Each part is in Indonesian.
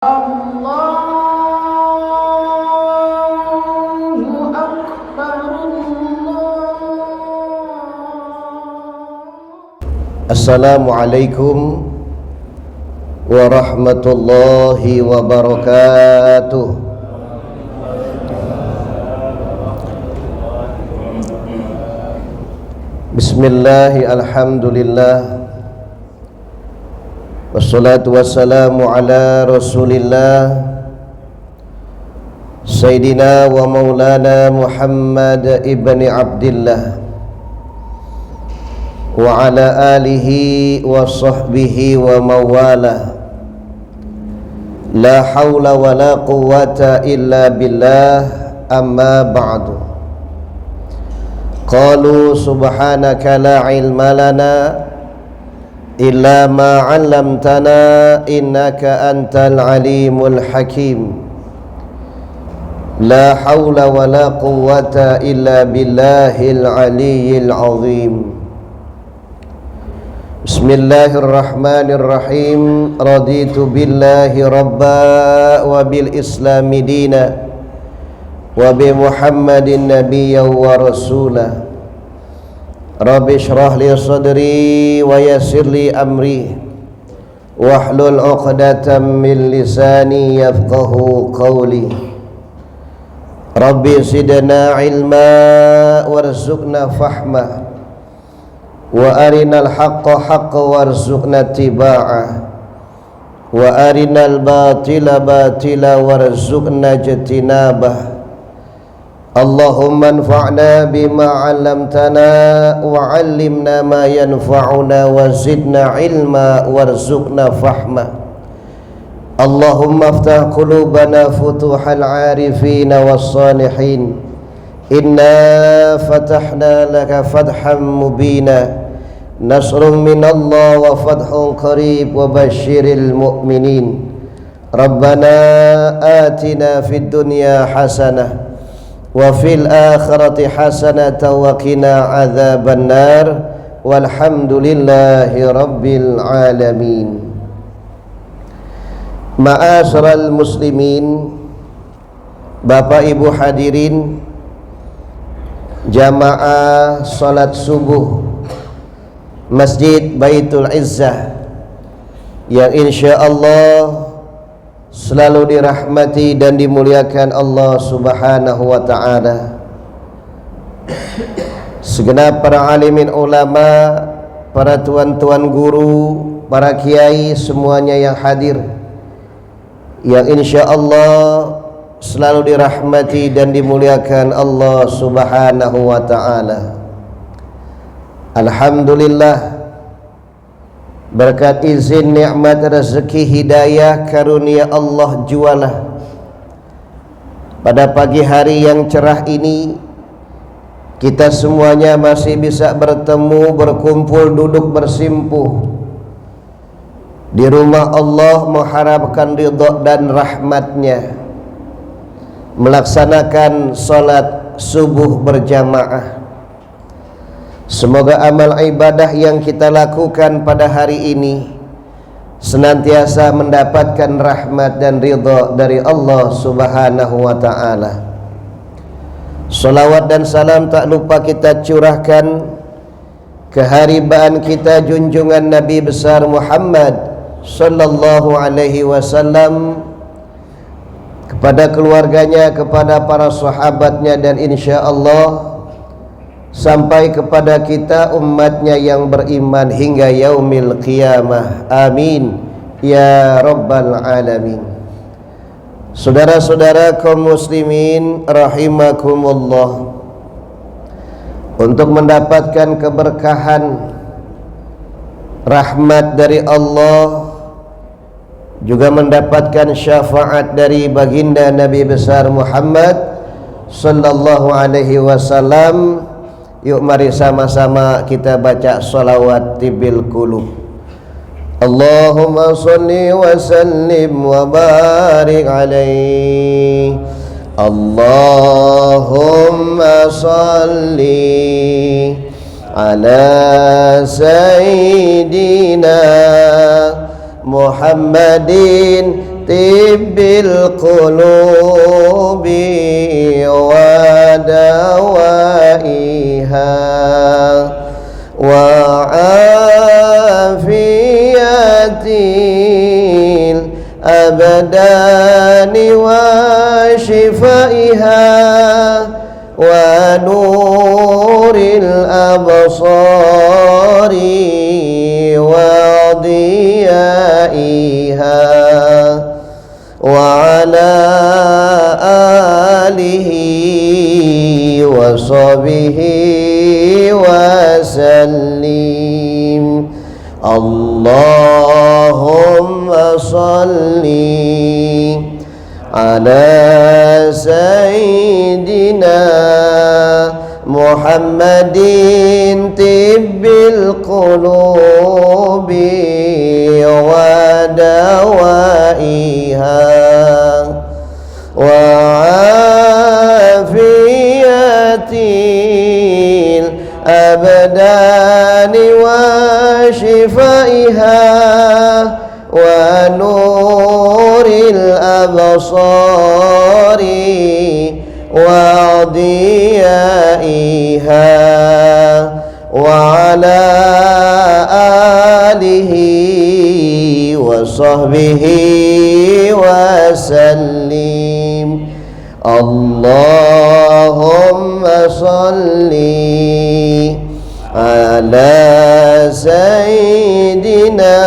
Allahu Akbar. Assalamualaikum warahmatullahi wabarakatuh. Bismillahi alhamdulillah, wassalatu wassalamu ala rasulillah Sayyidina wa maulana Muhammad ibni Abdillah wa ala alihi wa sahbihi wa mawala. La hawla wa la quwwata illa billah, amma ba'du. Qalu subhanaka la ilma lana illa ma 'allamtana innaka antal alimul hakim. La hawla wa la quwwata illa billahil aliyyil azim. Bismillahirrahmanirrahim. Raditu billahi rabba wa bil islami dina wa bi Muhammadin nabiyyan wa rasula. Rabbi shrah li sadri wa yassir li amri wahlul 'uqdatam min lisani yafqahu qawli. Rabbi zidna ilma warzuqna fahma wa arinal haqqa haqqa warzuqna tiba'ah wa arinal batila batila warzuqna jatinabah. Allahumma anfa'na bima 'allamtana wa 'allimna ma yanfa'una wa zidna ilma warzuqna fahma. Allahumma aftah qulubana futuhal 'arifina was salihin. Inna fatahna laka fatham mubina. Nasrun minallah wa fathun qarib wa basyiril mu'minin. Rabbana atina fid dunya hasanah wa fil akhirati hasanatan wa qina adzaban nar. Walhamdulillahi rabbil alamin. Ma'asyiral muslimin, Bapak Ibu hadirin jamaah salat subuh Masjid Baitul Izzah yang insyaallah selalu dirahmati dan dimuliakan Allah Subhanahu wa ta'ala. Segenap para alimin ulama, para tuan-tuan guru, para kiai semuanya yang hadir, yang insyaallah selalu dirahmati dan dimuliakan Allah Subhanahu wa ta'ala. Alhamdulillah, berkat izin nikmat rezeki hidayah karunia Allah jualah, pada pagi hari yang cerah ini kita semuanya masih bisa bertemu, berkumpul, duduk bersimpuh di rumah Allah, mengharapkan ridha dan rahmatnya, melaksanakan salat subuh berjamaah. Semoga amal ibadah yang kita lakukan pada hari ini senantiasa mendapatkan rahmat dan ridha dari Allah Subhanahu wa ta'ala. Salawat dan salam tak lupa kita curahkan ke haribaan kita junjungan Nabi besar Muhammad sallallahu alaihi wasallam, kepada keluarganya, kepada para sahabatnya, dan insyaallah sampai kepada kita umatnya yang beriman hingga yaumil qiyamah. Amin ya rabbal alamin. Saudara-saudara kaum muslimin rahimakumullah, untuk mendapatkan keberkahan rahmat dari Allah, juga mendapatkan syafaat dari baginda Nabi besar Muhammad sallallahu alaihi wasallam, yuk mari sama-sama kita baca salawat tibil qulub. Allahumma salli wa sallim wa barik alaihi. Allahumma salli ala sayyidina Muhammadin tibbil qulubi wa dawaiha wa afiyatil abdani wa shifaiha wa nuril absari wa diyaiha wa ala alihi wa sahbihi wa sallim. Allahumma salli ala sayyidina Muhammadin tibbil qulubi wa dawaiha wa afiyatil abdani wa shifaiha wa nuril absari wa diyaiha wa ala alihi wa sahbihi wa sallim. Allahumma salli ala sayyidina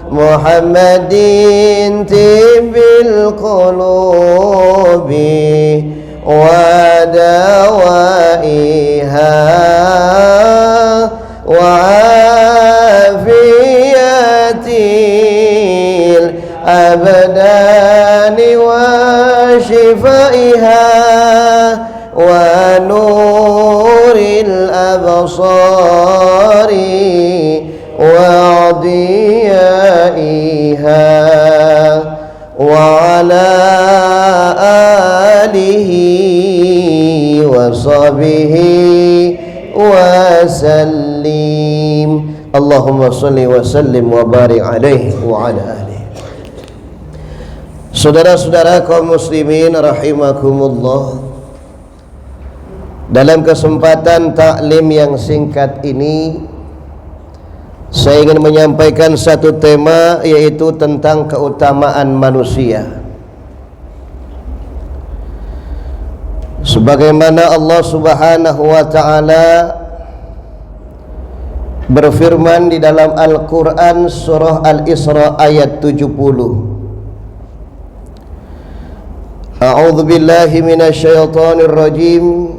Muhammadin tibbil qulubi wa dawaiha wa afiyatil abdani wa shifaiha wa nuril absari wa diyaiha wa ala alihi wa sahbihi wa sallim. Allahumma salli wa sallim wa barik alaihi wa ala alihi. Saudara-saudara kaum muslimin rahimakumullah, dalam kesempatan taklim yang singkat ini saya ingin menyampaikan satu tema, yaitu tentang keutamaan manusia. Sebagaimana Allah Subhanahu wa taala berfirman di dalam Al-Qur'an surah Al-Isra ayat 70. A'udzu billahi minasyaitonir rajim.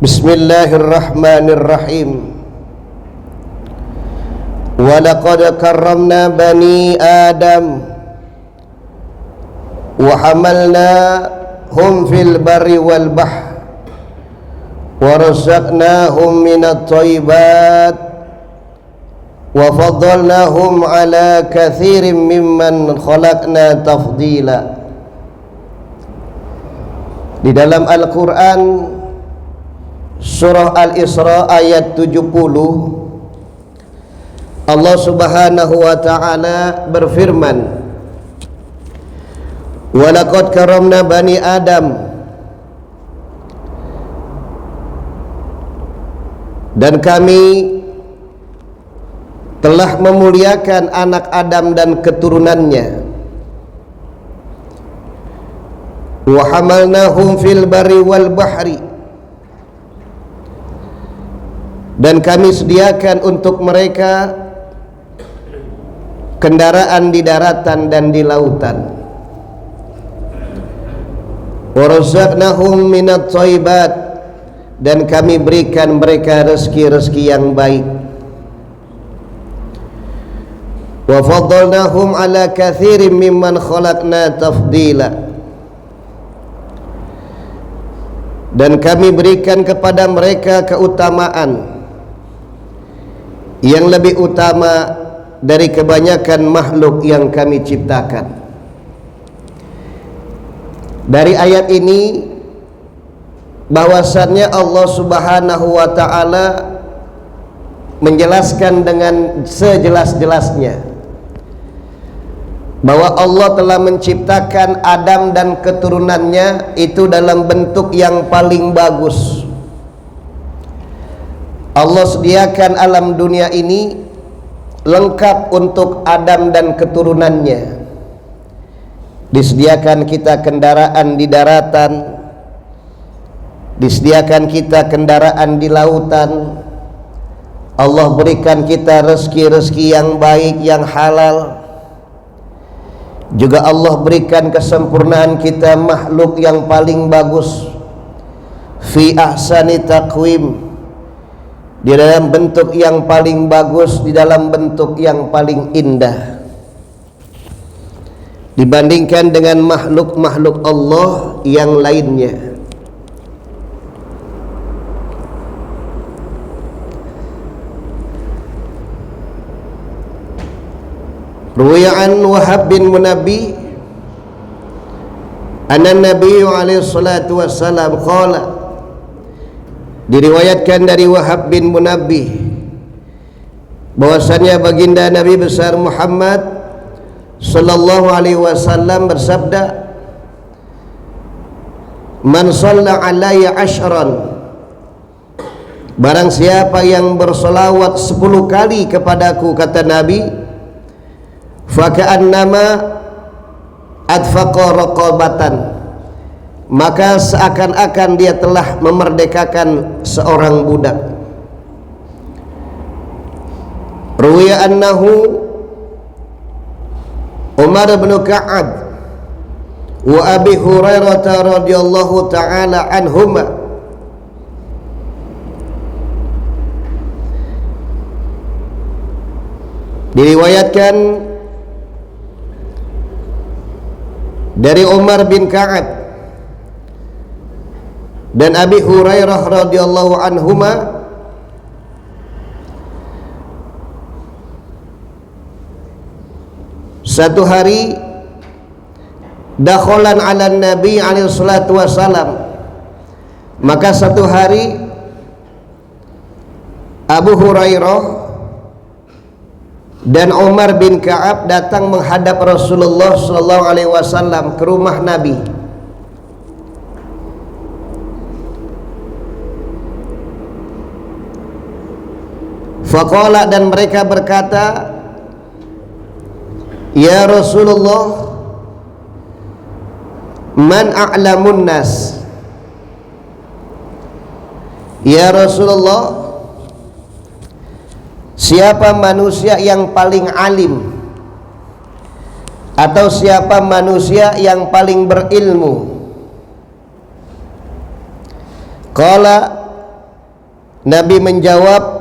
Bismillahirrahmanirrahim. Wa laqad karramna bani Adam wa hamalnahum fil barri wal bahr wa razaqnahum minat thayyibat wa faddalnahum ala katsirin mimman khalaqna tafdila. Di dalam Al-Qur'an surah Al-Isra ayat 70, Allah Subhanahu wa taala berfirman, wa laqad karramna bani Adam, dan kami telah memuliakan anak Adam dan keturunannya. Wa hamalnahum fil barri wal bahri, dan kami sediakan untuk mereka kendaraan di daratan dan di lautan. Wa razaqnahum minat thayyibat, dan kami berikan mereka rezeki-rezeki yang baik. Wa faddalnahum ala katsirin mimman khalaqna tafdila, dan kami berikan kepada mereka keutamaan yang lebih utama dari kebanyakan makhluk yang kami ciptakan. Dari ayat ini bahwasannya Allah Subhanahu wa taala menjelaskan dengan sejelas-jelasnya bahwa Allah telah menciptakan Adam dan keturunannya itu dalam bentuk yang paling bagus. Allah sediakan alam dunia ini lengkap untuk Adam dan keturunannya. Disediakan kita kendaraan di daratan, disediakan kita kendaraan di lautan. Allah berikan kita rezeki-rezeki yang baik, yang halal. Juga Allah berikan kesempurnaan kita makhluk yang paling bagus, fi ahsani taqwim, di dalam bentuk yang paling bagus, di dalam bentuk yang paling indah dibandingkan dengan makhluk-makhluk Allah yang lainnya. Ruwiya an Wahab bin Munabbi anna Nabi alaihi salatu wassalam qala, diriwayatkan dari Wahab bin Munabbi bahwasannya baginda Nabi besar Muhammad sallallahu alaihi wasallam bersabda, man shalla alayya ashran, barang siapa yang bersolawat 10 kali kepadaku, kata Nabi, faka'annama adfaqa raqabatan, maka seakan-akan dia telah memerdekakan seorang budak. Ruwiya annahu Umar bin Ka'ab wa Abi Hurairah radhiyallahu ta'ala anhuma diriwayatkan dari Umar bin Ka'ab dan Abi Hurairah radhiyallahu anhuma, satu hari dakhalan ala Nabi alaihi salatu wasalam, maka satu hari Abu Hurairah dan Umar bin Ka'ab datang menghadap Rasulullah sallallahu alaihi wasallam ke rumah Nabi. Faqala, dan mereka berkata, ya Rasulullah, man a'lamun nas, ya Rasulullah, siapa manusia yang paling alim, atau siapa manusia yang paling berilmu? Qala, Nabi menjawab,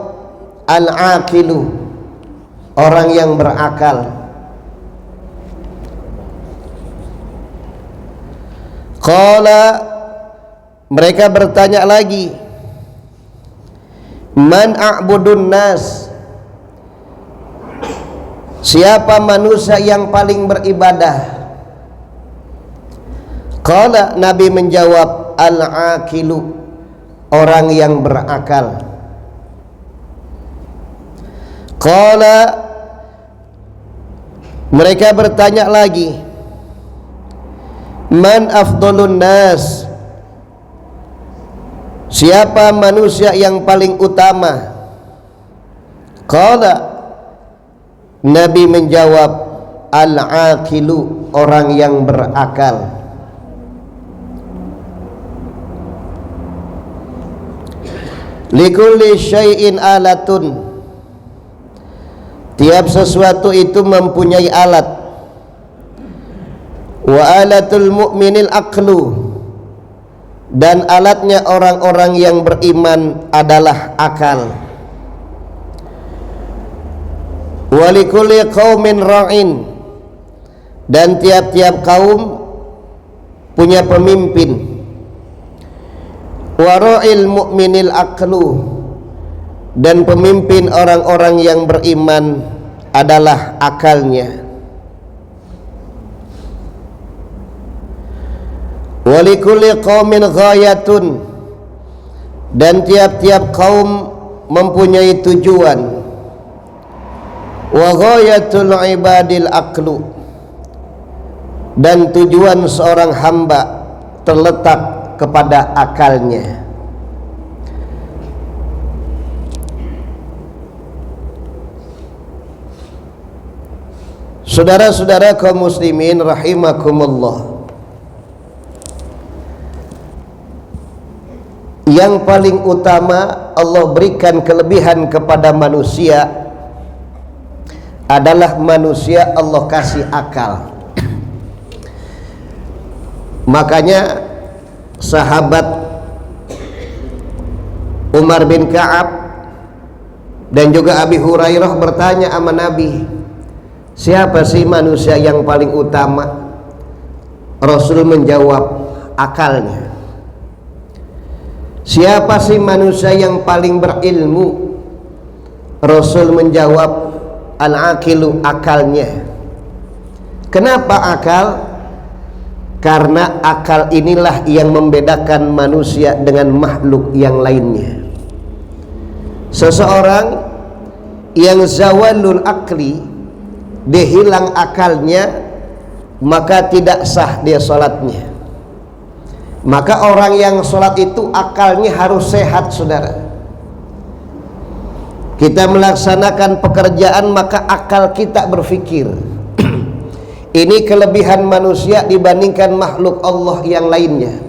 al-aqilu, orang yang berakal. Qala, mereka bertanya lagi, man a'budun nas, siapa manusia yang paling beribadah? Qala, Nabi menjawab, al-aqilu, orang yang berakal. Qala, mereka bertanya lagi, man afdalun nas, siapa manusia yang paling utama? Qala, Nabi menjawab, al-aqilu, orang yang berakal. Likulli syai'in alatun, tiap sesuatu itu mempunyai alat. Wa alatul mu'minil aqlu, dan alatnya orang-orang yang beriman adalah akal. Wa likulli qaumin ra'in, dan tiap-tiap kaum punya pemimpin. Wa ra'il mu'minil aqlu, dan pemimpin orang-orang yang beriman adalah akalnya. Walikulli qaumin ghayatun, dan tiap-tiap kaum mempunyai tujuan. Wa ghayatul ibadil aqlu, dan tujuan seorang hamba terletak kepada akalnya. Saudara-saudara kaum muslimin rahimakumullah, yang paling utama Allah berikan kelebihan kepada manusia adalah manusia Allah kasih akal. Makanya sahabat Umar bin Ka'ab dan juga Abi Hurairah bertanya sama Nabi, siapa sih manusia yang paling utama? Rasul menjawab, akalnya. Siapa sih manusia yang paling berilmu? Rasul menjawab, al-aqilu, akalnya. Kenapa akal? Karena akal inilah yang membedakan manusia dengan makhluk yang lainnya. Seseorang yang zawalul akli, dia hilang akalnya, maka tidak sah dia sholatnya. Maka orang yang sholat itu akalnya harus sehat, saudara. Kita melaksanakan pekerjaan, maka akal kita berpikir. Ini kelebihan manusia dibandingkan makhluk Allah yang lainnya.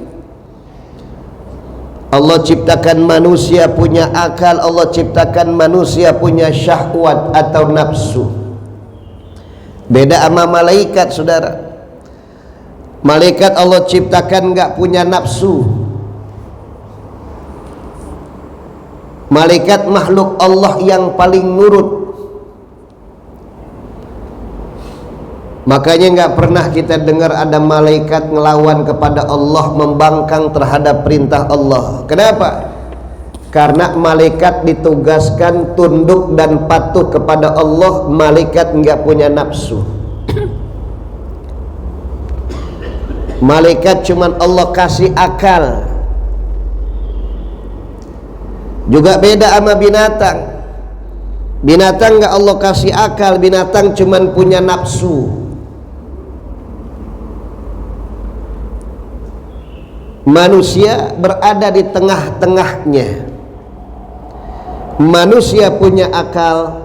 Allah ciptakan manusia punya akal, Allah ciptakan manusia punya syahwat atau nafsu. Beda sama malaikat, saudara. Malaikat Allah ciptakan enggak punya nafsu. Malaikat makhluk Allah yang paling nurut. Makanya enggak pernah kita dengar ada malaikat ngelawan kepada Allah, membangkang terhadap perintah Allah. Kenapa? Karena malaikat ditugaskan tunduk dan patuh kepada Allah. Malaikat enggak punya nafsu. Malaikat cuman Allah kasih akal. Juga beda sama binatang. Binatang enggak Allah kasih akal, binatang cuman punya nafsu. Manusia berada di tengah-tengahnya. Manusia punya akal,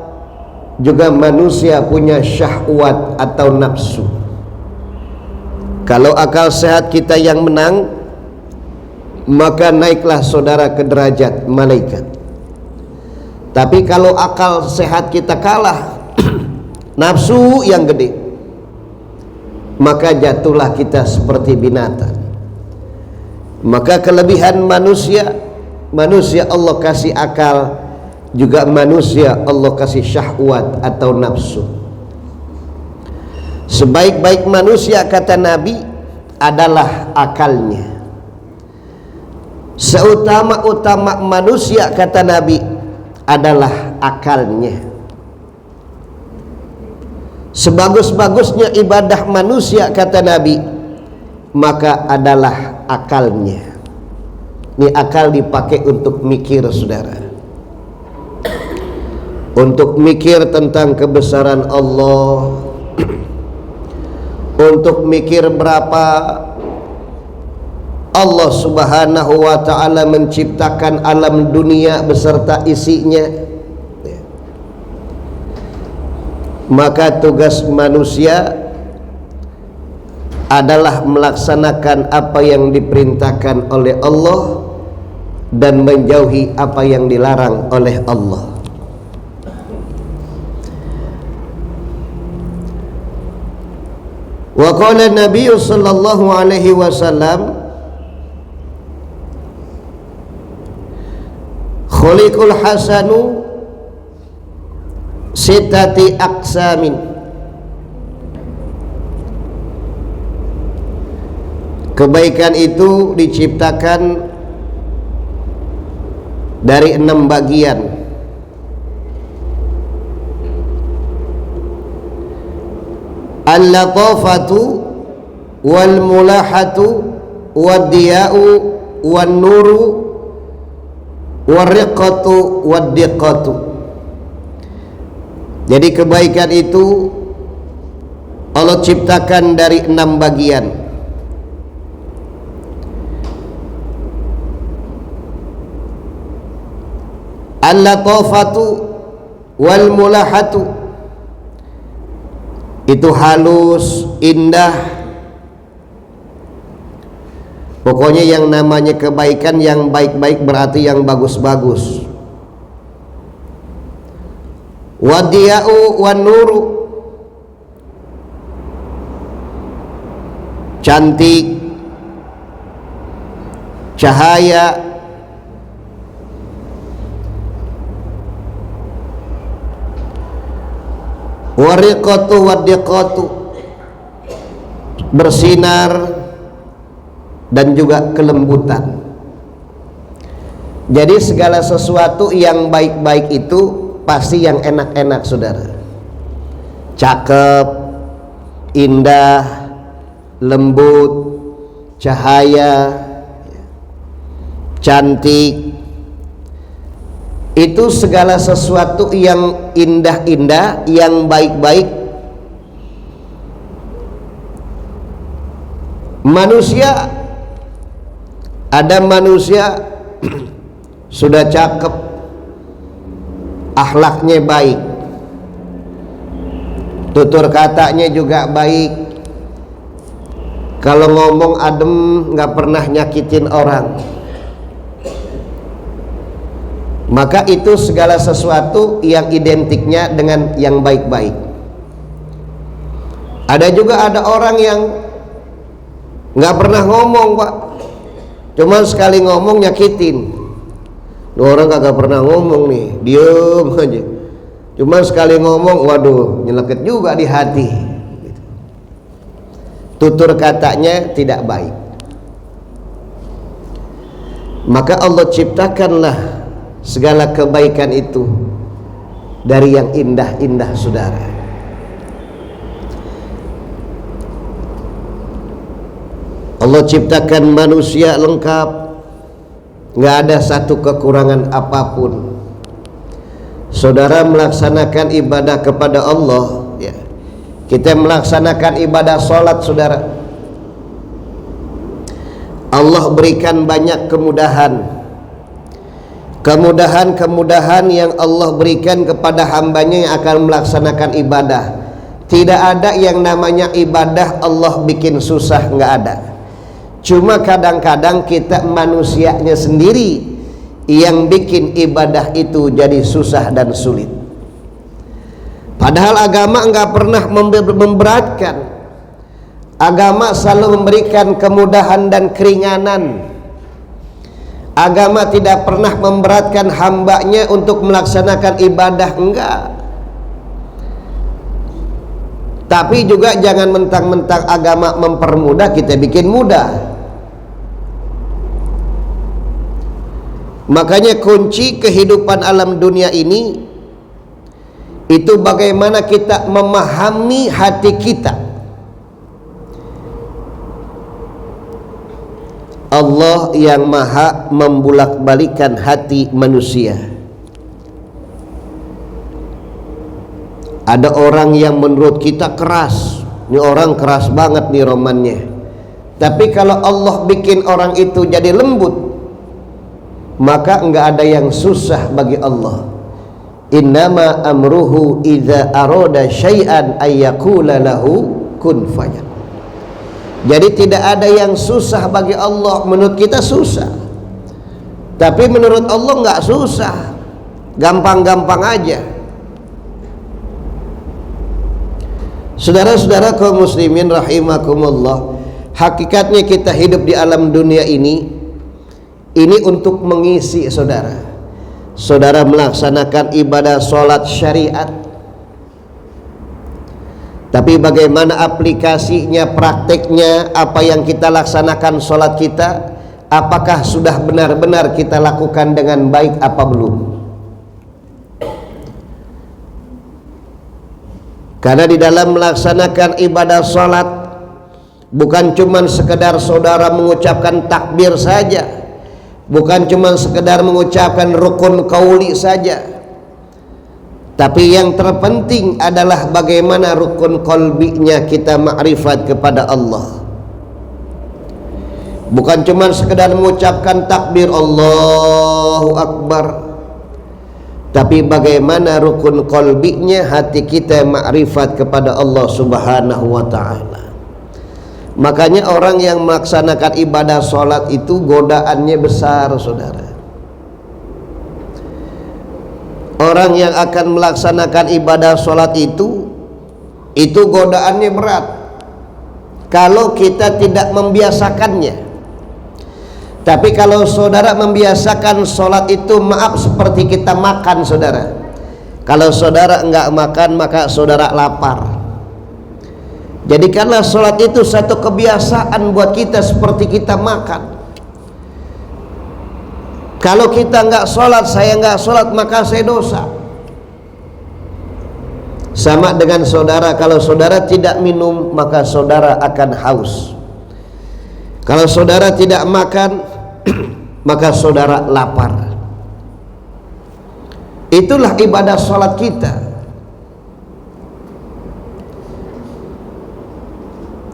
juga manusia punya syahwat atau nafsu. Kalau akal sehat kita yang menang, maka naiklah saudara ke derajat malaikat. Tapi kalau akal sehat kita kalah, nafsu yang gede, maka jatuhlah kita seperti binatang. Maka kelebihan manusia, manusia Allah kasih akal, juga manusia Allah kasih syahwat atau nafsu. Sebaik-baik manusia, kata Nabi, adalah akalnya. Seutama-utama manusia, kata Nabi, adalah akalnya. Sebagus-bagusnya ibadah manusia, kata Nabi, maka adalah akalnya. Ini akal dipakai untuk mikir, saudara. Untuk mikir tentang kebesaran Allah, untuk mikir berapa Allah Subhanahu wa ta'ala menciptakan alam dunia beserta isinya. Maka tugas manusia adalah melaksanakan apa yang diperintahkan oleh Allah dan menjauhi apa yang dilarang oleh Allah. Wa qala Nabi sallallahu alaihi wasallam, khuliqul hasanu sittati aqsamin. Kebaikan itu diciptakan dari 6 bagian. Al-latafatu wal mulahatu wad diya'u wan nuru warriqatu wad diqatu. Jadi kebaikan itu Allah ciptakan dari 6 bagian. Al-latafatu wal mulahatu, itu halus, indah, pokoknya yang namanya kebaikan, yang baik-baik berarti yang bagus-bagus. Wadiya'u wan nuru, cantik, cahaya. Wariqatu wadiqatu, bersinar dan juga kelembutan. Jadi segala sesuatu yang baik-baik itu pasti yang enak-enak, saudara. Cakep, indah, lembut, cahaya, cantik. Itu segala sesuatu yang indah-indah, yang baik-baik. Manusia, ada manusia sudah cakep, akhlaknya baik, tutur katanya juga baik, kalau ngomong adem, nggak pernah nyakitin orang. Maka itu segala sesuatu yang identiknya dengan yang baik-baik. Ada juga ada orang yang nggak pernah ngomong, Pak, cuma sekali ngomong nyakitin. Orang kagak pernah ngomong nih, diem aja, cuma sekali ngomong, waduh, nyeleket juga di hati. Tutur katanya tidak baik. Maka Allah ciptakanlah segala kebaikan itu dari yang indah-indah, saudara. Allah ciptakan manusia lengkap, nggak ada satu kekurangan apapun. Saudara melaksanakan ibadah kepada Allah, ya, kita melaksanakan ibadah sholat, saudara, Allah berikan banyak kemudahan. Kemudahan yang Allah berikan kepada hambanya yang akan melaksanakan ibadah. Tidak ada yang namanya ibadah Allah bikin susah, nggak ada. Cuma kadang-kadang kita manusianya sendiri yang bikin ibadah itu jadi susah dan sulit. Padahal agama nggak pernah memberatkan. Agama selalu memberikan kemudahan dan keringanan. Agama tidak pernah memberatkan hambanya untuk melaksanakan ibadah, enggak. Tapi juga jangan mentang-mentang agama mempermudah kita bikin mudah. Makanya kunci kehidupan alam dunia ini itu bagaimana kita memahami hati kita. Allah yang maha membulak-balikan hati manusia. Ada orang yang menurut kita keras, ini orang keras banget nih romannya. Tapi kalau Allah bikin orang itu jadi lembut, maka enggak ada yang susah bagi Allah. Innama amruhu idza arada syai'an ayyakula lahu kun fayakun. Jadi tidak ada yang susah bagi Allah. Menurut kita susah, tapi menurut Allah nggak susah, gampang-gampang aja. Saudara-saudara kaum muslimin rahimakumullah, hakikatnya kita hidup di alam dunia ini untuk mengisi saudara. Saudara melaksanakan ibadah sholat syariat, tapi bagaimana aplikasinya, prakteknya, apa yang kita laksanakan sholat kita, apakah sudah benar-benar kita lakukan dengan baik apa belum? Karena di dalam melaksanakan ibadah sholat bukan cuma sekedar saudara mengucapkan takbir saja, bukan cuma sekedar mengucapkan rukun qauli saja, Tapi yang terpenting adalah bagaimana rukun qalbinya kita makrifat kepada Allah. Bukan cuma sekedar mengucapkan takbir Allahu Akbar, tapi bagaimana rukun qalbinya hati kita makrifat kepada Allah Subhanahu wa ta'ala. Makanya orang yang melaksanakan ibadah sholat itu godaannya besar, saudara. Orang yang akan melaksanakan ibadah sholat itu godaannya berat kalau kita tidak membiasakannya. Tapi kalau saudara membiasakan sholat itu, maaf, seperti kita makan, saudara. Kalau saudara enggak makan, maka saudara lapar. Jadikanlah sholat itu satu kebiasaan buat kita seperti kita makan. Kalau kita enggak sholat, saya enggak sholat, maka saya dosa. Sama dengan saudara, kalau saudara tidak minum, maka saudara akan haus. Kalau saudara tidak makan, maka saudara lapar. Itulah ibadah sholat kita.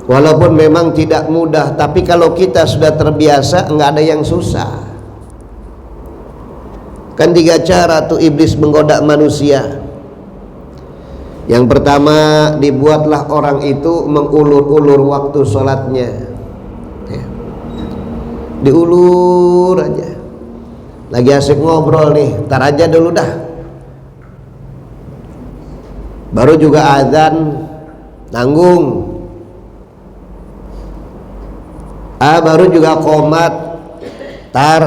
Walaupun memang tidak mudah, tapi kalau kita sudah terbiasa, enggak ada yang susah. Kan 3 cara tuh iblis menggoda manusia. Yang pertama, dibuatlah orang itu mengulur-ulur waktu sholatnya, ya. Diulur aja. Lagi asik ngobrol nih, ntar aja dulu dah. Baru juga azan, nanggung. Baru juga qomat, tar.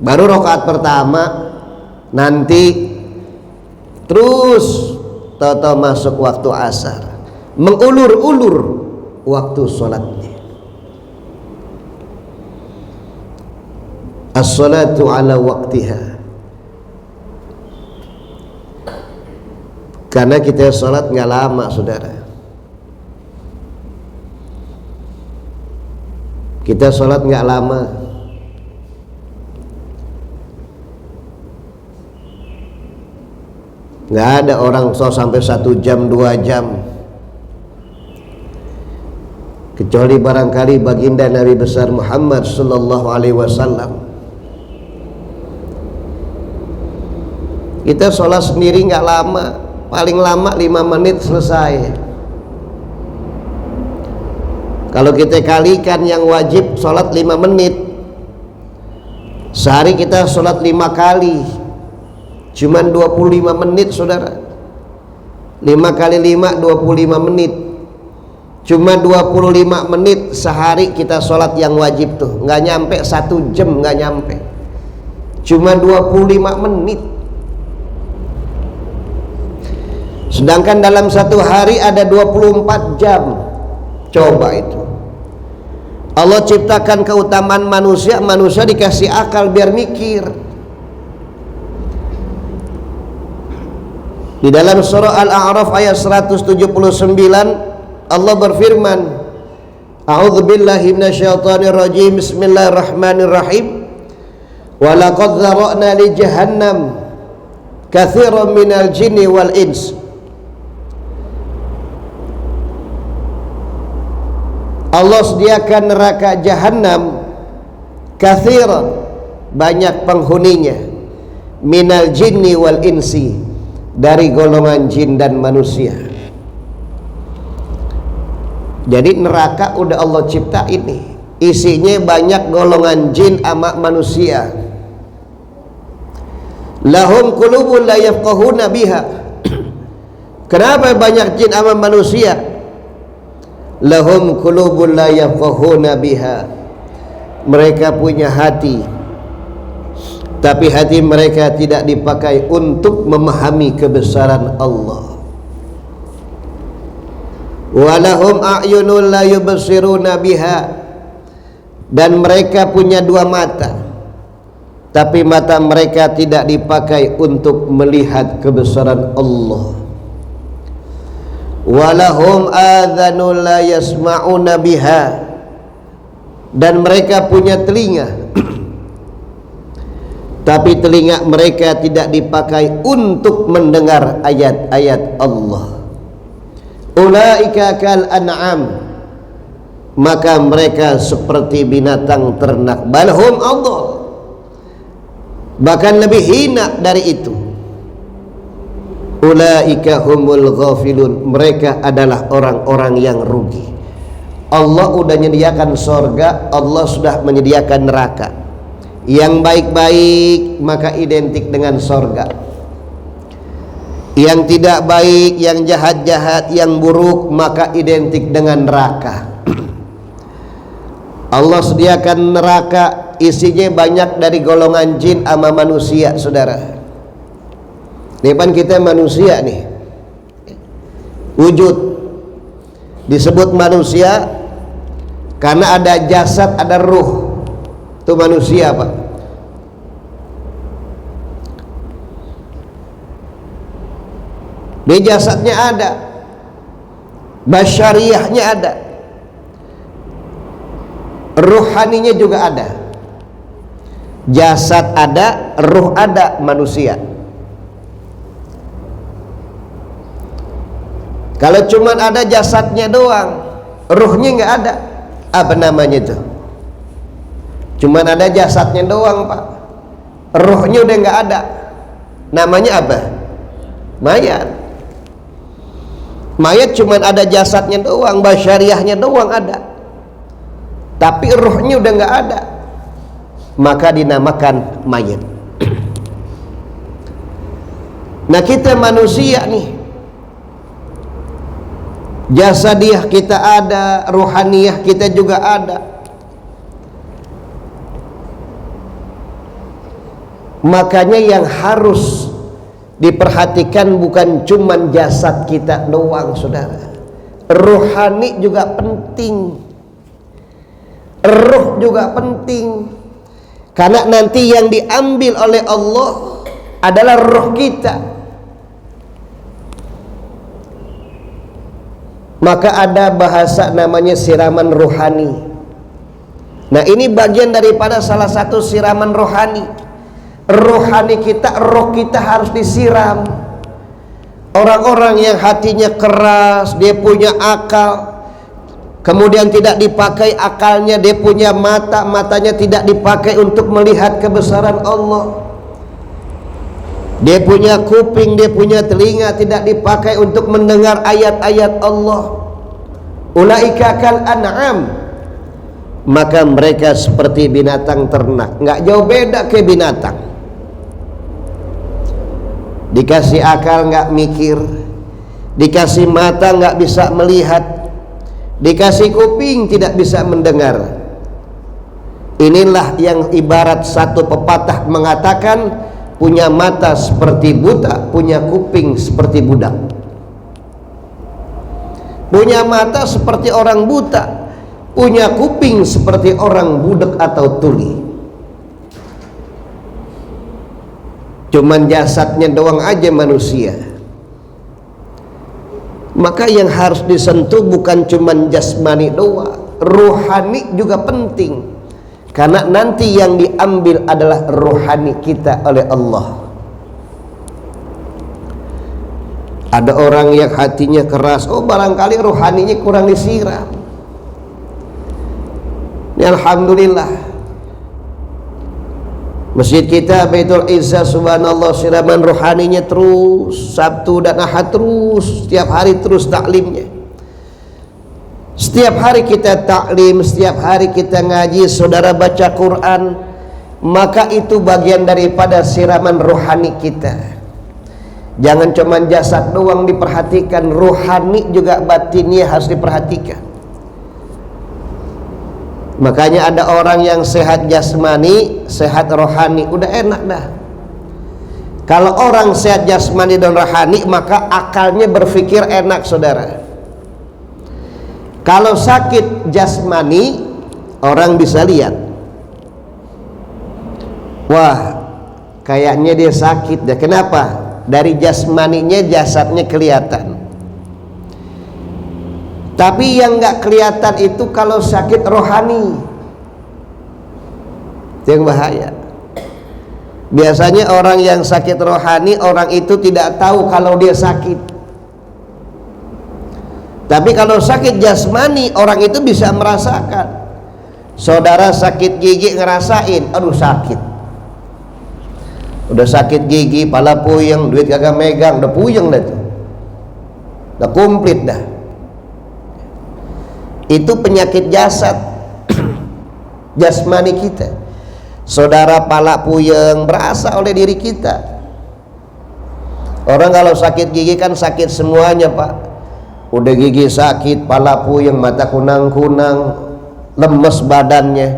Baru rakaat pertama, nanti. Terus tahu-tahu masuk waktu asar, mengulur-ulur waktu sholatnya. As-salatu ala waktiha. Karena kita sholat nggak lama, saudara. Kita sholat nggak lama. Nggak ada orang sampai 1 jam 2 jam, kecuali barangkali baginda Nabi besar Muhammad sallallahu alaihi wasallam. Kita sholat sendiri nggak lama, paling lama 5 menit selesai. Kalau kita kalikan yang wajib sholat 5 menit, sehari kita sholat 5 kali, cuman 25 menit, saudara. 5 kali 5 25 menit. Cuma 25 menit sehari kita sholat yang wajib tuh. Nggak nyampe 1 jam, nggak nyampe. Cuma 25 menit. Sedangkan dalam satu hari ada 24 jam. Coba itu. Allah ciptakan keutamaan manusia, manusia dikasih akal biar mikir. Di dalam surah Al-A'raf ayat 179 Allah berfirman, A'udzubillahi minasyaitonir rajim. Bismillahirrahmanirrahim. Wa laqad dzara'na li jahannam katsiran minal jinni wal ins. Allah sediakan neraka jahanam katsiran, banyak penghuninya, minal jinni wal insi, dari golongan jin dan manusia. Jadi neraka udah Allah cipta ini, isinya banyak golongan jin sama manusia. Lahum qulubun la yafqahuna biha. Kenapa banyak jin sama manusia? Lahum qulubun la yafqahuna biha. Mereka punya hati, tapi hati mereka tidak dipakai untuk memahami kebesaran Allah. Walahum a'yunun la yubsiruna biha. Dan mereka punya 2 mata, tapi mata mereka tidak dipakai untuk melihat kebesaran Allah. Walahum adhanun la yasma'una biha. Dan mereka punya telinga, tapi telinga mereka tidak dipakai untuk mendengar ayat-ayat Allah. Ulaika kal an'am, maka mereka seperti binatang ternak. Balhum adall, bahkan lebih hina dari itu. Ulaika humul ghafilun, mereka adalah orang-orang yang rugi. Allah sudah menyediakan sorga, Allah sudah menyediakan neraka. Yang baik-baik maka identik dengan sorga, yang tidak baik, yang jahat-jahat, yang buruk maka identik dengan neraka. Allah sediakan neraka, isinya banyak dari golongan jin sama manusia, saudara. Depan kita manusia nih, wujud disebut manusia karena ada jasad, ada ruh. Itu manusia, Pak. Di jasadnya ada, basyariahnya ada, ruhaninya juga ada. Jasad ada, ruh ada, manusia. Kalau cuman ada jasadnya doang, ruhnya nggak ada, apa namanya itu? Cuman ada jasadnya doang, Pak, ruhnya udah nggak ada, namanya apa? Mayat. Mayat cuman ada jasadnya doang, basyariahnya doang ada, tapi ruhnya udah nggak ada, maka dinamakan mayat. Nah, kita manusia nih, jasadiah kita ada, ruhaniyah kita juga ada. Makanya yang harus diperhatikan bukan cuman jasad kita doang, saudara. Ruhani juga penting, ruh juga penting, karena nanti yang diambil oleh Allah adalah ruh kita. Maka ada bahasa namanya siraman rohani. Nah, ini bagian daripada salah satu siraman rohani. Rohani kita, roh kita harus disiram. Orang-orang yang hatinya keras, dia punya akal, kemudian tidak dipakai akalnya, dia punya mata, matanya tidak dipakai untuk melihat kebesaran Allah. Dia punya kuping, dia punya telinga, tidak dipakai untuk mendengar ayat-ayat Allah. Ulaika kal an'am, maka mereka seperti binatang ternak, nggak jauh beda ke binatang. Dikasih akal nggak mikir, dikasih mata nggak bisa melihat, dikasih kuping tidak bisa mendengar. Inilah yang ibarat satu pepatah mengatakan, punya mata seperti buta, punya kuping seperti budak. Punya mata seperti orang buta, punya kuping seperti orang budak atau tuli. Cuman jasadnya doang aja manusia. Maka yang harus disentuh bukan cuman jasmani doang, rohani juga penting, karena nanti yang diambil adalah rohani kita oleh Allah. Ada orang yang hatinya keras, oh barangkali rohaninya kurang disiram. Ini alhamdulillah, masjid kita Baitul Izzah, subhanallah, siraman rohaninya terus, Sabtu dan Ahad terus, setiap hari terus taklimnya. Setiap hari kita taklim, setiap hari kita ngaji, saudara baca Quran, maka itu bagian daripada siraman rohani kita. Jangan cuma jasad doang diperhatikan, rohani juga batinnya harus diperhatikan. Makanya ada orang yang sehat jasmani, sehat rohani, udah enak dah. Kalau orang sehat jasmani dan rohani, maka akalnya berpikir enak, saudara. Kalau sakit jasmani, orang bisa lihat, wah kayaknya dia sakit deh. Kenapa? Dari jasmaninya, jasadnya kelihatan. Tapi yang nggak kelihatan itu kalau sakit rohani, itu yang bahaya. Biasanya orang yang sakit rohani, orang itu tidak tahu kalau dia sakit. Tapi kalau sakit jasmani, orang itu bisa merasakan. Saudara sakit gigi ngerasain, aduh sakit. Udah sakit gigi, pala puyeng, duit kagak megang, udah puyeng dah tuh. Udah komplit dah. Itu penyakit jasad jasmani kita. Saudara pala puyeng berasa oleh diri kita. Orang kalau sakit gigi kan sakit semuanya pak. Udah gigi sakit, pala puyeng, mata kunang-kunang, lemes badannya,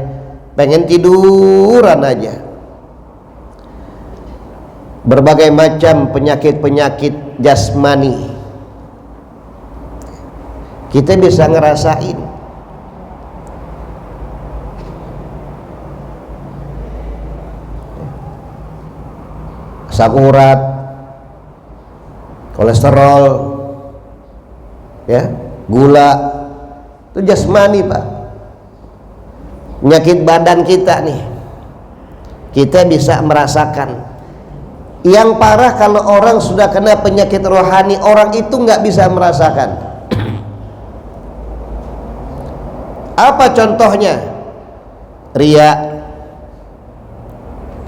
pengen tiduran aja. Berbagai macam penyakit-penyakit jasmani kita bisa ngerasain. Asam urat, kolesterol, ya, gula, itu jasmani pak. Penyakit badan kita nih, kita bisa merasakan. Yang parah kalau orang sudah kena penyakit rohani, orang itu nggak bisa merasakan. Apa contohnya? Riya,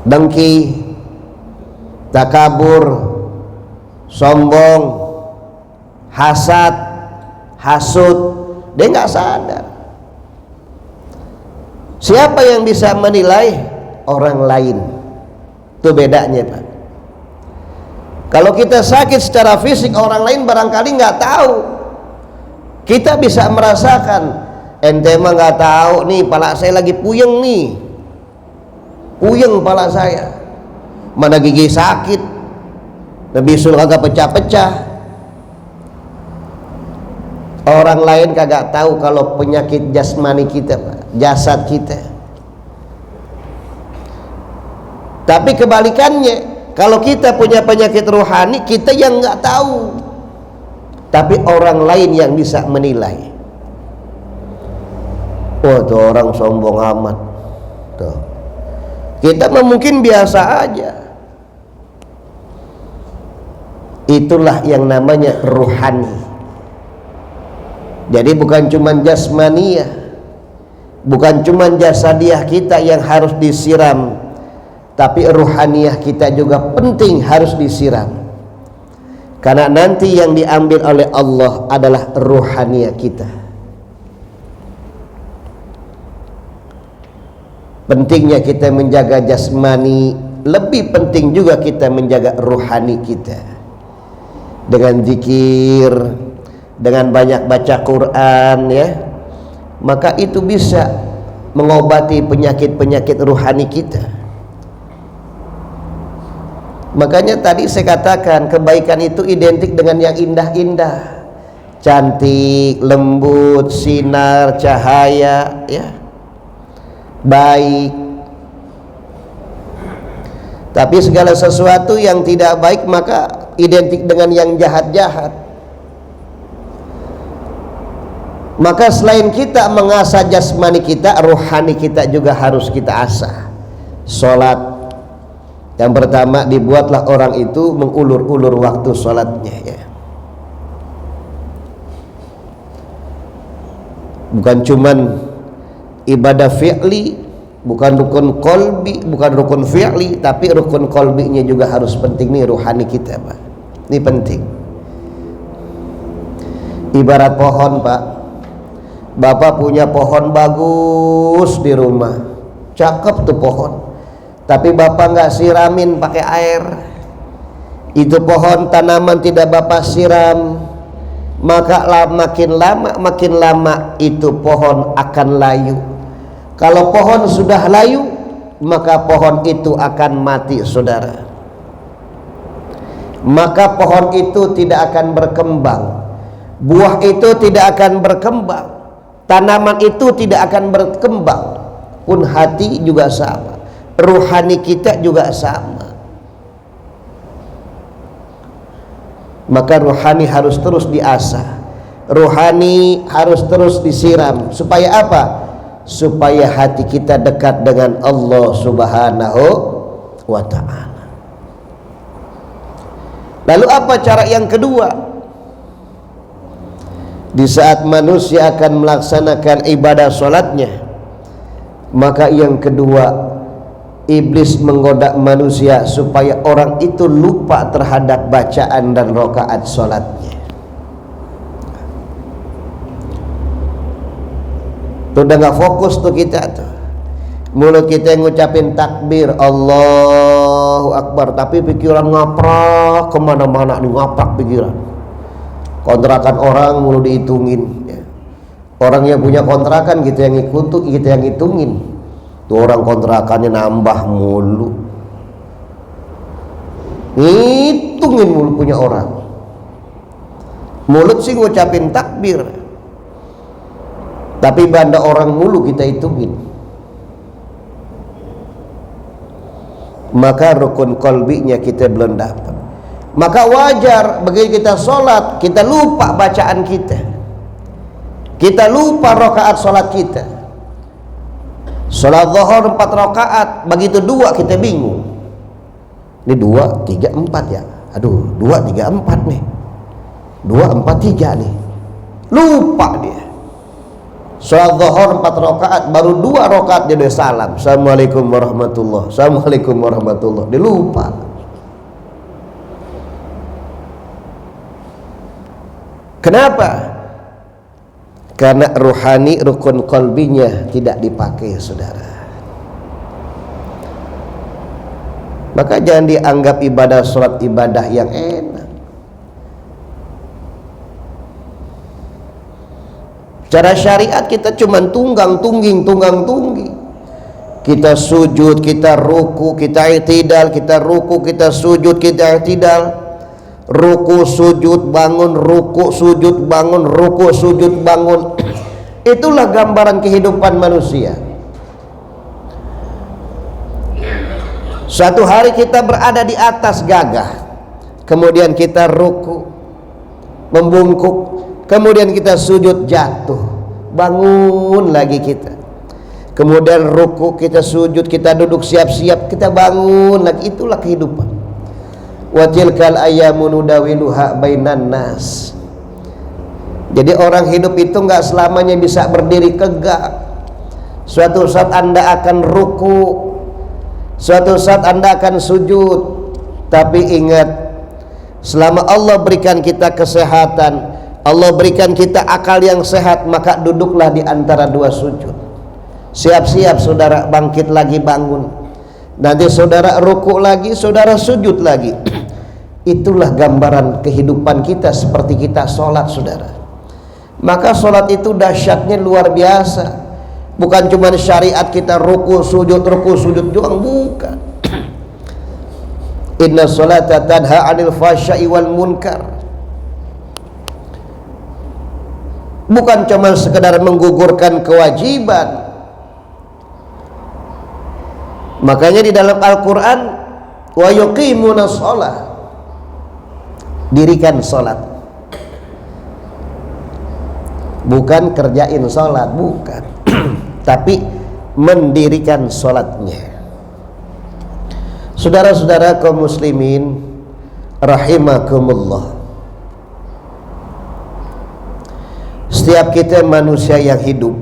dengki, takabur, sombong, hasad, hasud, dia nggak sadar. Siapa yang bisa menilai? Orang lain. Itu bedanya pak. Kalau kita sakit secara fisik, orang lain barangkali nggak tahu. Kita bisa merasakan. Ente mah nggak tahu nih, pala saya lagi puyeng nih, puyeng pala saya. Mana gigi sakit, bisul kagak pecah-pecah. Orang lain kagak tahu kalau penyakit jasmani kita, jasad kita. Tapi kebalikannya, kalau kita punya penyakit rohani, kita yang nggak tahu, tapi orang lain yang bisa menilai. Oh tuh orang sombong amat, tuh. Kita mungkin biasa aja. Itulah yang namanya ruhani. Jadi bukan cuma jasmaniyah, bukan cuma jasadiah kita yang harus disiram, tapi ruhaniyah kita juga penting harus disiram. Karena nanti yang diambil oleh Allah adalah ruhaniyah kita. Pentingnya kita menjaga jasmani, lebih penting juga kita menjaga ruhani kita. Dengan zikir, dengan banyak baca Quran, ya, maka itu bisa mengobati penyakit-penyakit ruhani kita. Makanya tadi saya katakan kebaikan itu identik dengan yang indah-indah, cantik, lembut, sinar, cahaya, ya, baik. Tapi segala sesuatu yang tidak baik maka identik dengan yang jahat-jahat. Maka selain kita mengasah jasmani kita, rohani kita juga harus kita asah. Sholat, yang pertama dibuatlah orang itu mengulur-ulur waktu sholatnya, ya. Bukan cuman ibadah fi'li, bukan rukun kolbi, bukan rukun fi'li, tapi rukun kolbinya juga harus penting nih, ruhani kita pak. Ini penting. Ibarat pohon pak, bapak punya pohon bagus di rumah, cakep tuh pohon, tapi bapak nggak siramin pakai air, itu pohon tanaman tidak bapak siram, maka makin lama itu pohon akan layu. Kalau pohon sudah layu, maka pohon itu akan mati saudara. Maka pohon itu tidak akan berkembang, buah itu tidak akan berkembang, tanaman itu tidak akan berkembang. Pun hati juga sama, ruhani kita juga sama. Maka ruhani harus terus diasah, ruhani harus terus disiram. Supaya apa? Supaya hati kita dekat dengan Allah Subhanahu wa ta'ala. Lalu apa cara yang kedua? Di saat manusia akan melaksanakan ibadah sholatnya, maka yang kedua, iblis menggoda manusia supaya orang itu lupa terhadap bacaan dan rakaat sholatnya. Tuh udah gak fokus tuh kita tuh. Mulut kita yang ngucapin takbir Allahu Akbar, tapi pikiran ngaprak kemana-mana nih, ngaprak pikiran. Kontrakan orang mulu dihitungin ya. Orang yang punya kontrakan kita yang hitungin. Tuh orang kontrakannya nambah mulu, ngitungin mulu punya orang. Mulut sih ngucapin takbir, tapi banda orang mulu kita hitungin. Maka rukun kolbinya kita belum dapat. Maka wajar begitu kita sholat, kita lupa bacaan kita, kita lupa rakaat sholat kita. Sholat zuhur 4 rakaat, begitu 2 kita bingung. Ini 2, 3, 4 ya. Aduh, 2, 3, 4 nih. 2, 4, 3 nih. Lupa dia. Sholat zuhur 4 rakaat, baru 2 rakaat dia udah salam. Assalamualaikum warahmatullahi. Assalamualaikum warahmatullahi. Dia lupa. Kenapa? Karena ruhani, rukun qalbinya tidak dipakai, saudara. Maka jangan dianggap ibadah sholat ibadah yang enak. Cara syariat kita cuma tunggang tungging. Kita sujud, kita ruku, kita i'tidal, kita ruku, kita sujud, kita i'tidal. Ruku sujud bangun, ruku sujud bangun, ruku sujud bangun. Itulah gambaran kehidupan manusia. Suatu hari kita berada di atas gagah, kemudian kita ruku membungkuk, kemudian kita sujud jatuh, bangun lagi kita, kemudian ruku, kita sujud, kita duduk siap-siap, kita bangun lagi. Itulah kehidupan. Wa tilkal ayyamu nudawiluha bainan nas. Jadi orang hidup itu nggak selamanya bisa berdiri tegak. Suatu saat Anda akan ruku, suatu saat Anda akan sujud. Tapi ingat, selama Allah berikan kita kesehatan, Allah berikan kita akal yang sehat, maka duduklah di antara 2 sujud. Siap-siap saudara bangkit lagi, bangun. Nanti saudara ruku lagi, saudara sujud lagi. Itulah gambaran kehidupan kita seperti kita sholat, saudara. Maka sholat itu dahsyatnya luar biasa. Bukan cuma syariat kita ruku sujud doang, bukan. Inna sholata tanha 'anil fahsya'i wal munkar. Bukan cuma sekedar menggugurkan kewajiban. Makanya di dalam Al-Quran, wa yuqimuna sholat, dirikan sholat, bukan kerjain sholat, bukan. Tapi mendirikan sholatnya. Saudara-saudara kaum muslimin rahimakumullah, setiap kita manusia yang hidup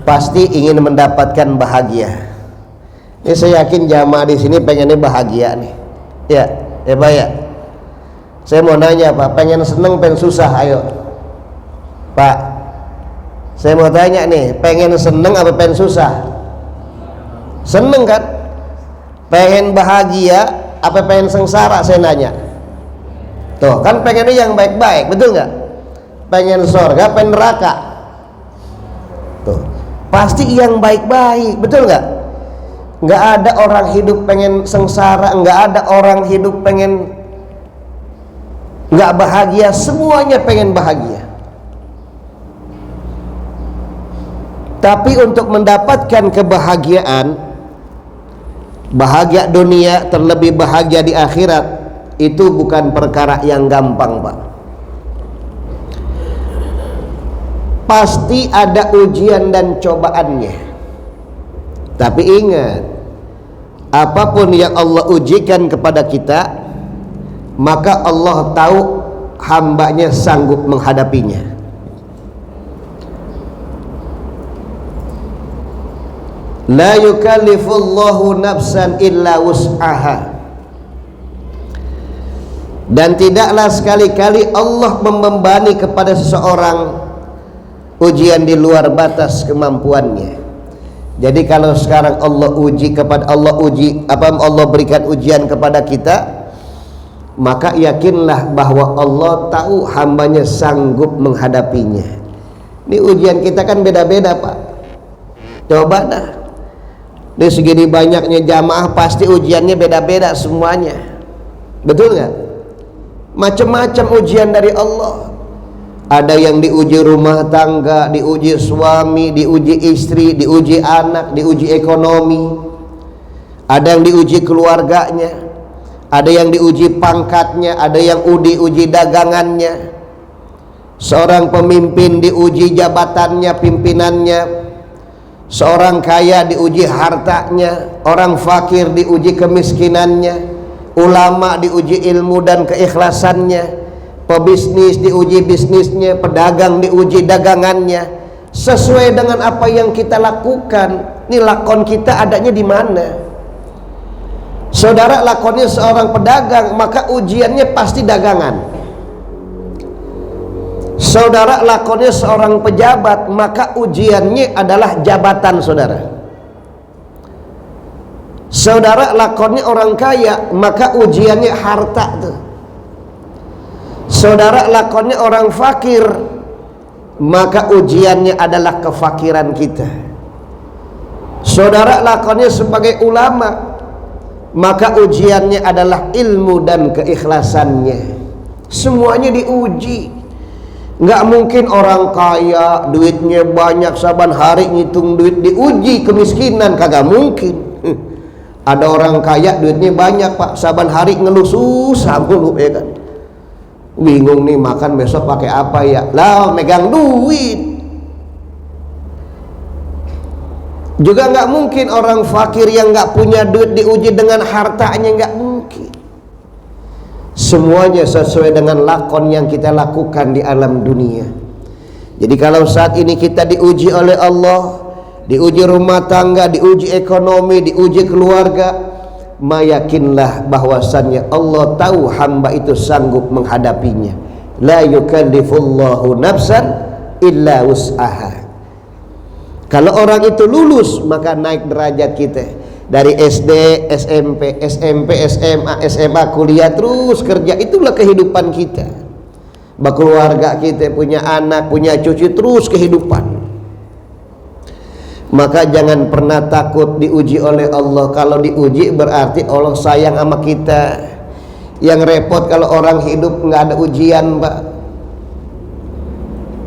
pasti ingin mendapatkan bahagia. Ini saya yakin jamaah di sini pengennya bahagia nih. Ya Pak ya. Saya mau nanya Pak, pengen seneng pengen susah? Ayo Pak, saya mau tanya nih, pengen seneng apa pengen susah? Seneng kan? Pengen bahagia apa pengen sengsara? Saya nanya. Tuh kan pengennya yang baik-baik, betul nggak? Pengen surga, pengen neraka. Tuh pasti yang baik-baik, betul nggak? Nggak ada orang hidup pengen sengsara, nggak ada orang hidup pengen nggak bahagia, semuanya pengen bahagia. Tapi untuk mendapatkan kebahagiaan, bahagia dunia terlebih bahagia di akhirat, itu bukan perkara yang gampang, Pak. Pasti ada ujian dan cobaannya. Tapi ingat, apapun yang Allah ujikan kepada kita, maka Allah tahu hambanya sanggup menghadapinya. La yukallifullahu nafsan illa wus'aha. Dan tidaklah sekali-kali Allah membebani kepada seseorang ujian di luar batas kemampuannya. Jadi kalau sekarang Allah berikan ujian kepada kita, maka yakinlah bahwa Allah tahu hambanya sanggup menghadapinya. Ini ujian kita kan beda-beda, Pak. Coba dah, di segini banyaknya jamaah pasti ujiannya beda-beda semuanya. Betul nggak? Macam-macam ujian dari Allah. Ada yang diuji rumah tangga, diuji suami, diuji istri, diuji anak, diuji ekonomi. Ada yang diuji keluarganya, ada yang diuji pangkatnya, ada yang diuji dagangannya. Seorang pemimpin diuji jabatannya, pimpinannya. Seorang kaya diuji hartanya, orang fakir diuji kemiskinannya. Ulama diuji ilmu dan keikhlasannya, pebisnis diuji bisnisnya, pedagang diuji dagangannya. Sesuai dengan apa yang kita lakukan. Ini lakon kita adanya di mana? Saudara lakonnya seorang pedagang, maka ujiannya pasti dagangan. Saudara lakonnya seorang pejabat, maka ujiannya adalah jabatan saudara. Saudara lakonnya orang kaya, maka ujiannya harta tuh. Saudara lakonnya orang fakir, maka ujiannya adalah kefakiran kita. Saudara lakonnya sebagai ulama, maka ujiannya adalah ilmu dan keikhlasannya. Semuanya diuji. Nggak mungkin orang kaya duitnya banyak saban hari ngitung duit diuji kemiskinan, kagak mungkin. Ada orang kaya duitnya banyak, Pak, saban hari ngeluh susah mulu, ya kan? Bingung nih makan besok pakai apa ya? Lah megang duit. Juga nggak mungkin orang fakir yang nggak punya duit diuji dengan hartanya, nggak mungkin. Semuanya sesuai dengan lakon yang kita lakukan di alam dunia. Jadi kalau saat ini kita diuji oleh Allah, diuji rumah tangga, diuji ekonomi, diuji keluarga, mayakinlah bahwasannya Allah tahu hamba itu sanggup menghadapinya. La yukallifullahu nafsan illa wus'aha. Kalau orang itu lulus, maka naik derajat kita dari SD, SMP, SMA, SMA, kuliah, terus kerja. Itulah kehidupan kita. Berkeluarga kita, punya anak, punya cucu, terus kehidupan. Maka jangan pernah takut diuji oleh Allah. Kalau diuji berarti Allah sayang sama kita. Yang repot kalau orang hidup nggak ada ujian, Pak.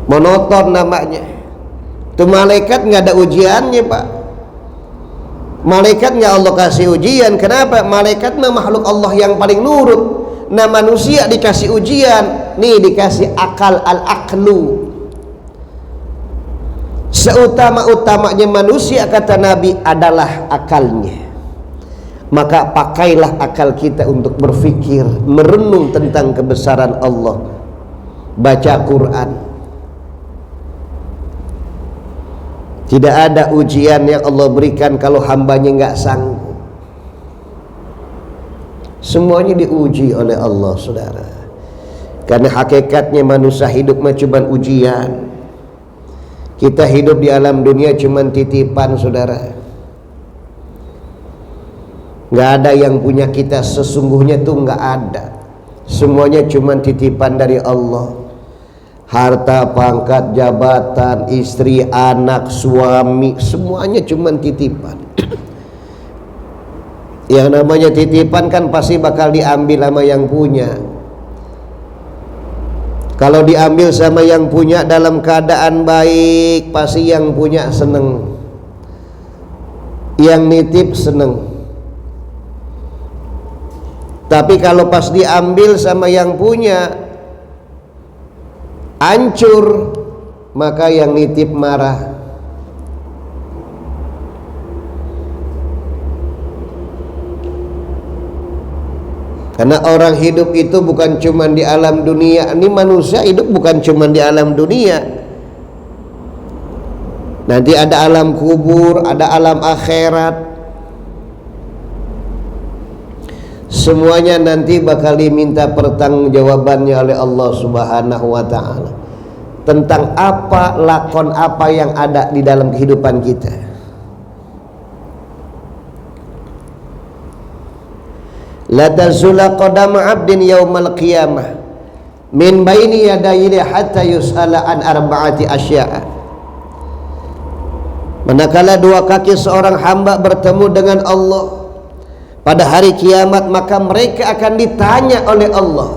Monoton namanya. Itu malaikat nggak ada ujiannya, Pak. Malaikat nggak Allah kasih ujian. Kenapa? Malaikat mah makhluk Allah yang paling nurut. Nah manusia dikasih ujian. Nih dikasih akal, al-aqlu. Seutama-utamanya manusia, kata Nabi, adalah akalnya. Maka pakailah akal kita untuk berfikir, merenung tentang kebesaran Allah, baca Quran. Tidak ada ujian yang Allah berikan kalau hambanya nggak sanggup. Semuanya diuji oleh Allah, saudara. Karena hakikatnya manusia hidup cuma ujian. Kita hidup di alam dunia cuma titipan, saudara. Nggak ada yang punya kita sesungguhnya tuh, nggak ada. Semuanya cuma titipan dari Allah. Harta, pangkat, jabatan, istri, anak, suami, semuanya cuma titipan. Yang namanya titipan kan pasti bakal diambil sama yang punya. Kalau diambil sama yang punya dalam keadaan baik, pasti yang punya seneng, yang nitip seneng. Tapi kalau pas diambil sama yang punya hancur, maka yang nitip marah. Karena orang hidup itu bukan cuma di alam dunia. Ini manusia hidup bukan cuma di alam dunia. Nanti ada alam kubur, ada alam akhirat. Semuanya nanti bakal diminta pertanggungjawabannya oleh Allah Subhanahu wa taala tentang apa, lakon apa yang ada di dalam kehidupan kita. La tazula qadama 'abdin yaumal qiyamah min baini yadayhi hatta yus'ala an arba'ati asya'a. Manakala dua kaki seorang hamba bertemu dengan Allah pada hari kiamat, maka mereka akan ditanya oleh Allah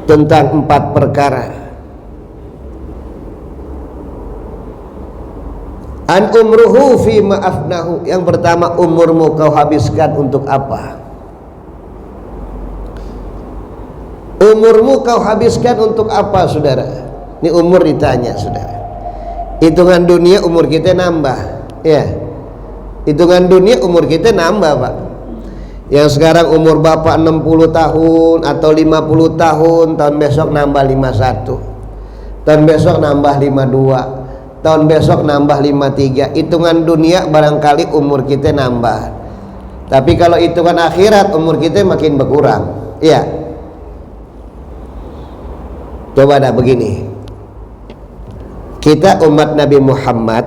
tentang 4 perkara. An umruhu fi ma'afnahu. Yang pertama, umurmu kau habiskan untuk apa? Umurmu kau habiskan untuk apa, saudara? Ini umur ditanya, saudara. Hitungan dunia umur kita nambah, ya. Hitungan dunia umur kita nambah, Pak. Yang sekarang umur bapak 60 tahun atau 50 tahun, tahun besok nambah 51, tahun besok nambah 52, tahun besok nambah 53. Hitungan dunia barangkali umur kita nambah, tapi kalau hitungan akhirat umur kita makin berkurang. Iya. Coba dah begini, kita umat Nabi Muhammad,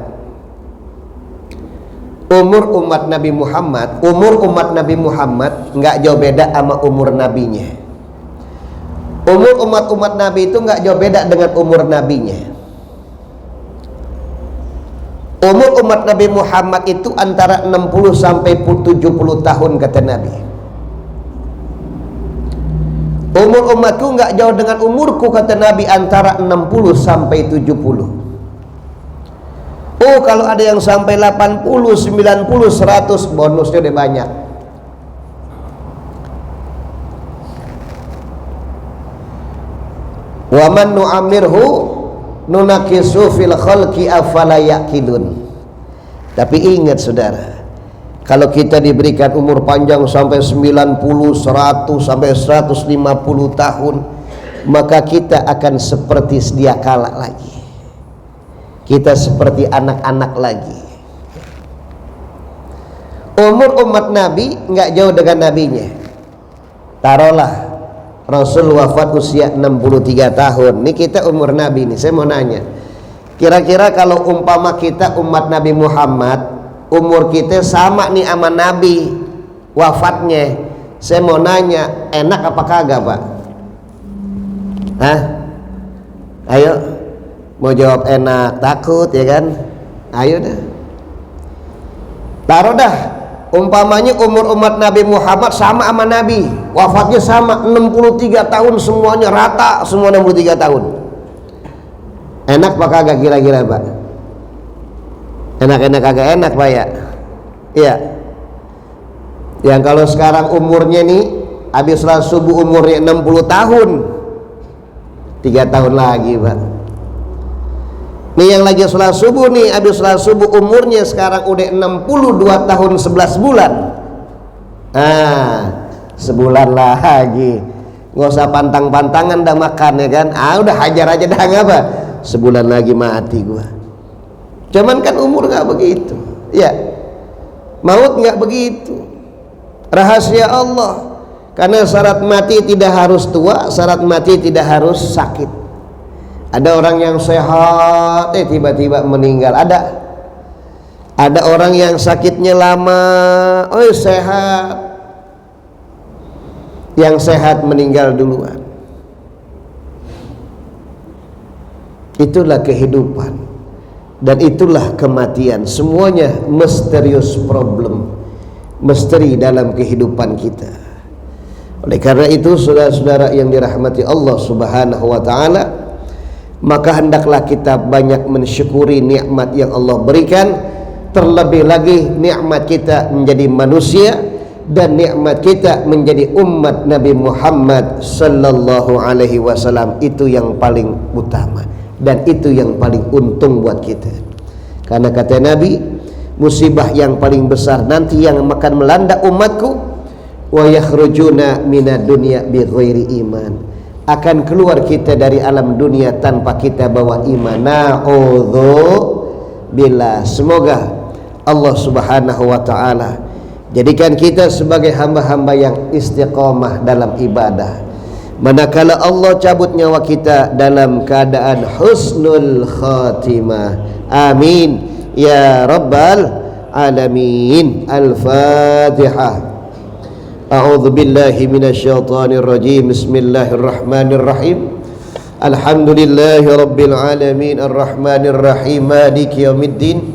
umur umat Nabi Muhammad nggak jauh beda sama umur nabinya. Umur umat Nabi itu nggak jauh beda dengan umur nabinya. Umur umat Nabi Muhammad itu antara 60 sampai 70 tahun kata Nabi. Umur umatku nggak jauh dengan umurku kata Nabi, antara 60 sampai 70. Oh, kalau ada yang sampai 80, 90, 100, bonusnya udah banyak. Wa man nu'amirhu nunakisu fil khalqi afala yaqilun. Tapi ingat saudara, kalau kita diberikan umur panjang sampai 90, 100 sampai 150 tahun, maka kita akan seperti sedia kala lagi. Kita seperti anak-anak lagi. Umur umat Nabi nggak jauh dengan nabinya. Taruhlah Rasul wafat usia 63 tahun. Ini kita umur Nabi nih. Saya mau nanya, kira-kira kalau umpama kita umat Nabi Muhammad, umur kita sama nih sama Nabi wafatnya, saya mau nanya, enak apa kagak, Pak? Hah? Ayo, mau jawab enak, takut ya kan? Ayo dah. Taruh dah, umpamanya umur umat Nabi Muhammad sama sama Nabi, wafatnya sama 63 tahun, semuanya rata, semua 63 tahun. Enak apa kagak kira-kira, Pak? Enak-enak kagak enak, Pak ya? Iya. Yang kalau sekarang umurnya nih habis sholat subuh umurnya 60 tahun, 3 tahun lagi, Pak. Nih yang lagi sholat subuh nih, habis sholat subuh umurnya sekarang udah 62 tahun 11 bulan. Sebulan lagi, nggak usah pantang-pantangan dah makan ya kan? Udah hajar aja dah, ngapa? Sebulan lagi mati gua. Cuman kan umur nggak begitu, ya. Maut nggak begitu. Rahasia Allah. Karena syarat mati tidak harus tua, syarat mati tidak harus sakit. Ada orang yang sehat, tiba-tiba meninggal. Ada orang yang sakitnya lama, sehat. Yang sehat meninggal duluan. Itulah kehidupan dan itulah kematian. Semuanya misterius problem, misteri dalam kehidupan kita. Oleh karena itu, saudara-saudara yang dirahmati Allah Subhanahu wa taala, maka hendaklah kita banyak mensyukuri nikmat yang Allah berikan, terlebih lagi nikmat kita menjadi manusia dan nikmat kita menjadi umat Nabi Muhammad sallallahu alaihi wasallam. Itu yang paling utama dan itu yang paling untung buat kita. Karena kata Nabi, musibah yang paling besar nanti yang akan melanda umatku wa yakhrujuna minad dunya bighairi iman, akan keluar kita dari alam dunia tanpa kita bawa iman. Na'udzubillah. Semoga Allah Subhanahu wa taala jadikan kita sebagai hamba-hamba yang istiqamah dalam ibadah, manakala Allah cabut nyawa kita dalam keadaan husnul khatimah. Amin ya rabbal alamin. Al-Fatihah. A'udzu billahi minasyaitonir rajim. Bismillahirrahmanirrahim. Alhamdulillahi rabbil alamin arrahmanir rahim maliki yaumiddin.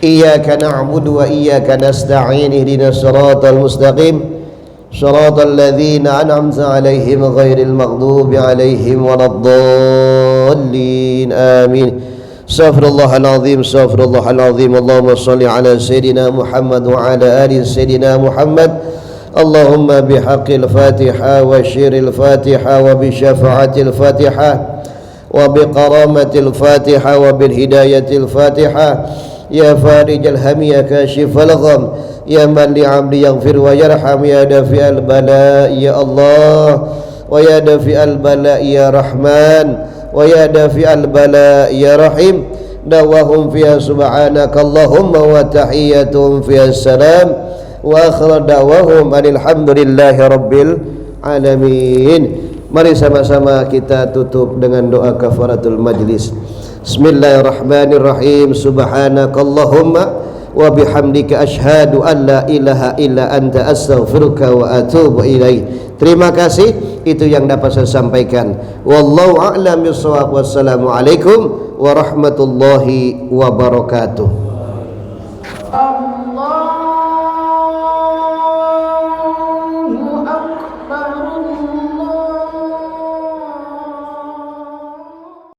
Iyyaka na'budu wa iyyaka nasta'in. Ihdinas siratal mustaqim. Shiratal ladzina an'amta 'alaihim ghairil maghdubi 'alaihim waladdallin. Amin. Astaghfirullahal azim, astaghfirullahal azim. Allahumma shalli ala sayidina Muhammad wa ala ali sayidina Muhammad. Allahumma bihaqqil Fatiha wa syiril Fatiha wa bi syafa'atil Fatiha wa bi qaramatil Fatiha wa bil hidayatil Fatiha. Ya farijal ham ya kashifal gham ya man li 'abdi yaghfir wa yarham ya dafi'al bala ya Allah wa ya dafi'al bala ya Rahman wa ya dafi'al bala ya Rahim. Dawahum fiha subhanaka Allahumma wa tahiyyatuhum fiha salam wa akhir da'wahum alhamdulillahi rabbil alamin. Mari sama-sama kita tutup dengan doa kafaratul majlis. Bismillahirrahmanirrahim. Subhanakallahumma wa bihamdika asyhadu an la ilaha illa anta astaghfiruka wa atubu ilaik. Terima kasih, itu yang dapat saya sampaikan. Wallahu a'lam bishawab. Wassalamualaikum warahmatullahi wabarakatuh.